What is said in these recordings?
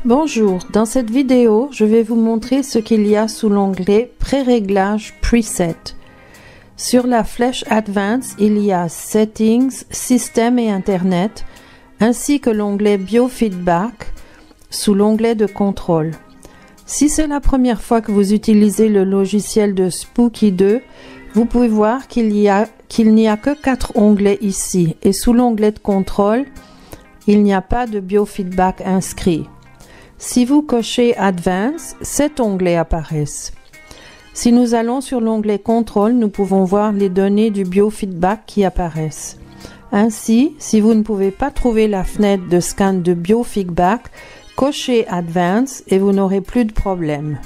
Bonjour, dans cette vidéo, je vais vous montrer ce qu'il y a sous l'onglet Pré-réglage Preset. Sur la flèche Advanced, il y a Settings, Système et Internet, ainsi que l'onglet Biofeedback sous l'onglet de contrôle. Si c'est la première fois que vous utilisez le logiciel de Spooky 2, vous pouvez voir qu'il n'y a que 4 onglets ici, et sous l'onglet de contrôle, il n'y a pas de biofeedback inscrit. Si vous cochez Advanced, cet onglet apparaît. Si nous allons sur l'onglet Contrôle, nous pouvons voir les données du biofeedback qui apparaissent. Ainsi, si vous ne pouvez pas trouver la fenêtre de scan de biofeedback, cochez Advanced et vous n'aurez plus de problème.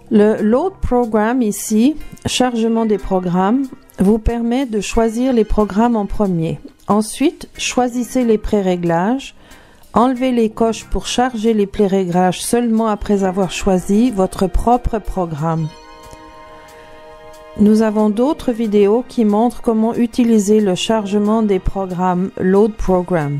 Le Load Program ici, chargement des programmes, vous permet de choisir les programmes en premier. Ensuite, choisissez les pré-réglages. Enlevez les coches pour charger les pré-réglages seulement après avoir choisi votre propre programme. Nous avons d'autres vidéos qui montrent comment utiliser le chargement des programmes Load Programs.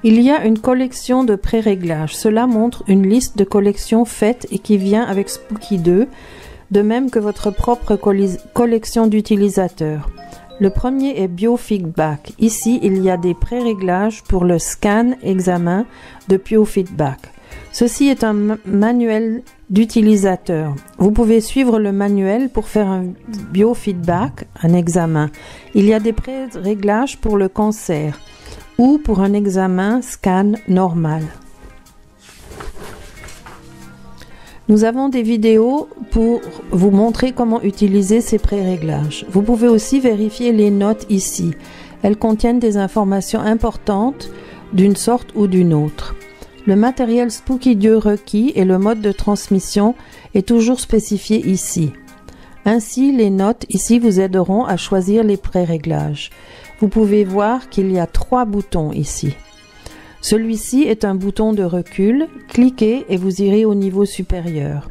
Il y a une collection de pré-réglages. Cela montre une liste de collections faites et qui vient avec Spooky 2, de même que votre propre collection d'utilisateurs. Le premier est Biofeedback. Ici, il y a des pré-réglages pour le scan examen de Biofeedback. Ceci est un manuel d'utilisateur. Vous pouvez suivre le manuel pour faire un biofeedback, un examen. Il y a des pré-réglages pour le cancer ou pour un examen scan normal. Nous avons des vidéos pour vous montrer comment utiliser ces pré-réglages. Vous pouvez aussi vérifier les notes ici. Elles contiennent des informations importantes d'une sorte ou d'une autre. Le matériel Spooky 2 requis et le mode de transmission est toujours spécifié ici. Ainsi, les notes ici vous aideront à choisir les pré-réglages. Vous pouvez voir qu'il y a 3 boutons ici. Celui-ci est un bouton de recul, cliquez et vous irez au niveau supérieur.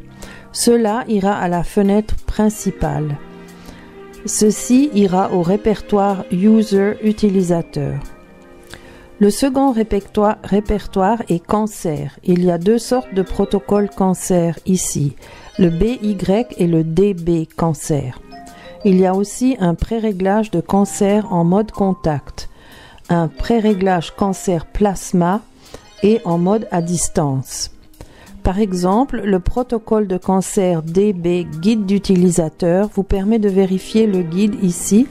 Cela ira à la fenêtre principale. Ceci ira au répertoire User Utilisateur. Le second répertoire est cancer. Il y a 2 sortes de protocoles cancer ici, le BY et le DB cancer. Il y a aussi un pré-réglage de cancer en mode contact, un pré-réglage cancer plasma et en mode à distance. Par exemple, le protocole de cancer DB guide d'utilisateur vous permet de vérifier le guide ici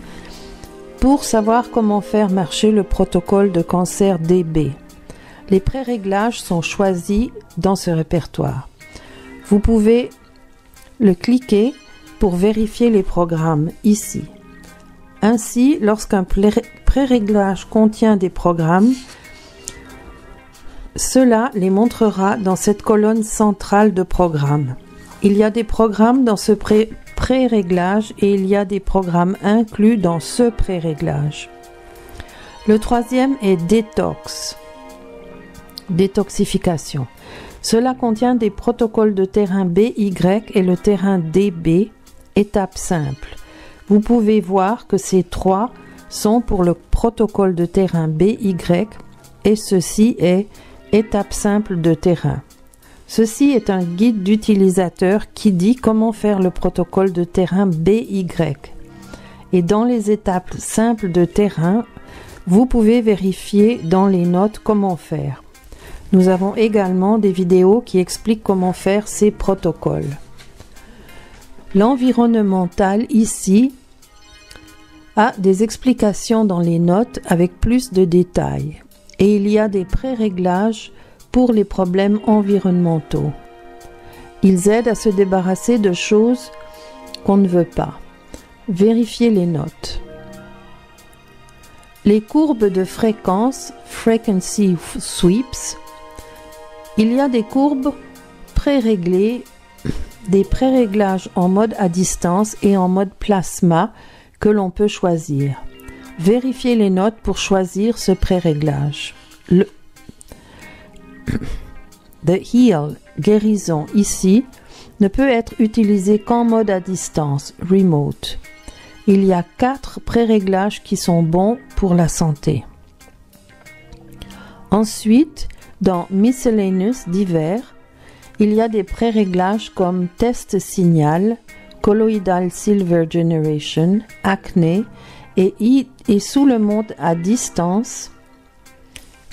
pour savoir comment faire marcher le protocole de cancer DB. Les pré-réglages sont choisis dans ce répertoire. Vous pouvez le cliquer pour vérifier les programmes ici. Ainsi, lorsqu'un pré-réglage contient des programmes, cela les montrera dans cette colonne centrale de programmes. Il y a des programmes dans ce pré-réglage et il y a des programmes inclus dans ce pré-réglage. Le troisième est détoxification. Cela contient des protocoles de terrain BY et le terrain DB, étape simple. Vous pouvez voir que ces 3 sont pour le protocole de terrain BY et ceci est étape simple de terrain. Ceci est un guide d'utilisateur qui dit comment faire le protocole de terrain BY. Et dans les étapes simples de terrain, vous pouvez vérifier dans les notes comment faire. Nous avons également des vidéos qui expliquent comment faire ces protocoles. L'environnemental ici a des explications dans les notes avec plus de détails. Et il y a des pré-réglages pour les problèmes environnementaux. Ils aident à se débarrasser de choses qu'on ne veut pas. Vérifiez les notes. Les courbes de fréquence, Frequency Sweeps, il y a des courbes pré-réglées, des pré-réglages en mode à distance et en mode plasma que l'on peut choisir. Vérifiez les notes pour choisir ce pré-réglage. The Heal, guérison, ici, ne peut être utilisé qu'en mode à distance, remote. Il y a 4 pré-réglages qui sont bons pour la santé. Ensuite, dans Miscellaneous divers, il y a des pré-réglages comme Test Signal, Colloidal Silver Generation, Acné et sous le mode à distance,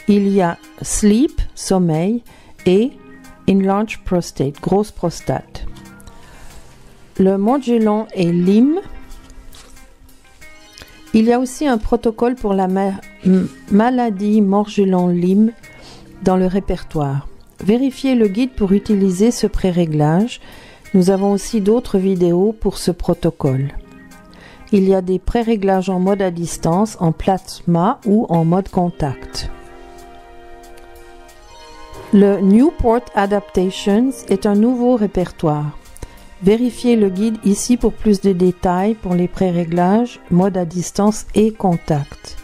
il y a Sleep, sommeil et Enlarged Prostate, grosse prostate. Le Morgellon et Lyme. Il y a aussi un protocole pour la maladie Morgellon-Lyme dans le répertoire. Vérifiez le guide pour utiliser ce pré-réglage. Nous avons aussi d'autres vidéos pour ce protocole. Il y a des pré-réglages en mode à distance, en plasma ou en mode contact. Le Newport Adaptations est un nouveau répertoire. Vérifiez le guide ici pour plus de détails pour les pré-réglages, mode à distance et contact.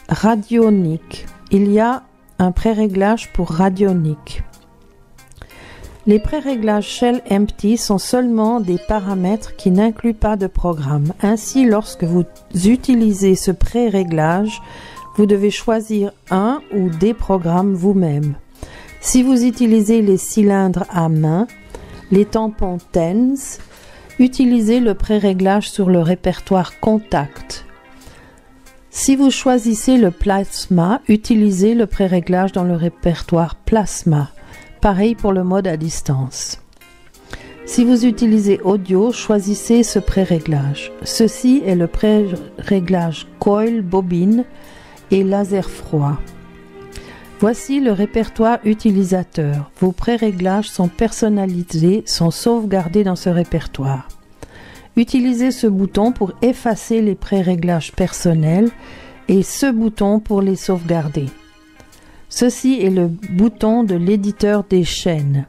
Radionic. Il y a un pré-réglage pour Radionic. Les pré-réglages Shell Empty sont seulement des paramètres qui n'incluent pas de programme. Ainsi, lorsque vous utilisez ce pré-réglage, vous devez choisir un ou des programmes vous-même. Si vous utilisez les cylindres à main, les tampons TENS, utilisez le pré-réglage sur le répertoire Contact. Si vous choisissez le Plasma, utilisez le pré-réglage dans le répertoire Plasma. Pareil pour le mode à distance. Si vous utilisez Audio, choisissez ce pré-réglage. Ceci est le pré-réglage Coil, bobine et laser froid. Voici le répertoire utilisateur. Vos pré-réglages sont personnalisés, sont sauvegardés dans ce répertoire. Utilisez ce bouton pour effacer les pré-réglages personnels et ce bouton pour les sauvegarder. Ceci est le bouton de l'éditeur des chaînes.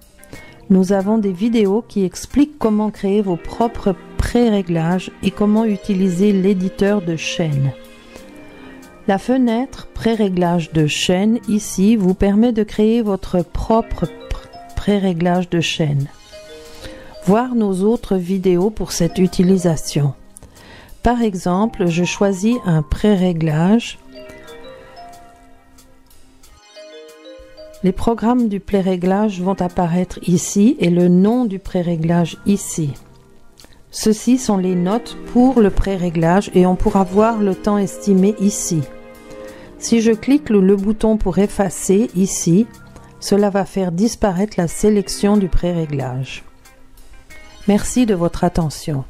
Nous avons des vidéos qui expliquent comment créer vos propres pré-réglages et comment utiliser l'éditeur de chaînes. La fenêtre pré-réglage de chaîne ici vous permet de créer votre propre pré-réglage de chaîne. Voir nos autres vidéos pour cette utilisation. Par exemple, je choisis un pré-réglage. Les programmes du pré-réglage vont apparaître ici et le nom du pré-réglage ici. Ceci sont les notes pour le pré-réglage et on pourra voir le temps estimé ici. Si je clique le bouton pour effacer ici, cela va faire disparaître la sélection du pré-réglage. Merci de votre attention.